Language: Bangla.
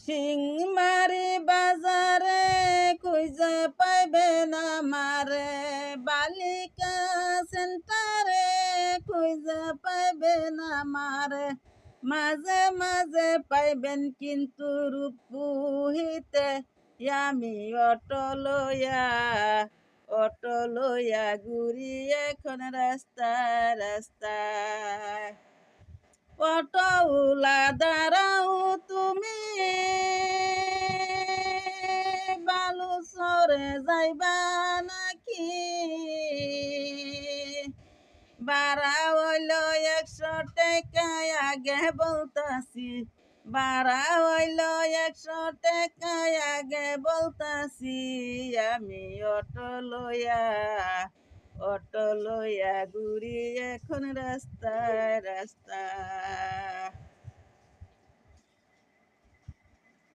সিংমারি বাজারে খুঁজে পাইবেন আমারে, বালিকা সেন্টারে খুঁজে পাইবেন আমারে, মাঝে মাঝে পাইবেন কিন্তু রূপপুহিতে আমি অটো লইয়া ঘুরি এখন রাস্তায় রাস্তায়। অটোওয়ালা দাঁড়াও তুমি, বালুচরে যাইবা নাকি? ভাড়া হইল 100 টাকা আগে বলতাছি, ভাড়া হইল 100 টাকা আগে বলতাছি, আমি অটো লইয়া ঘুরি এখন রাস্তায় রাস্তায়।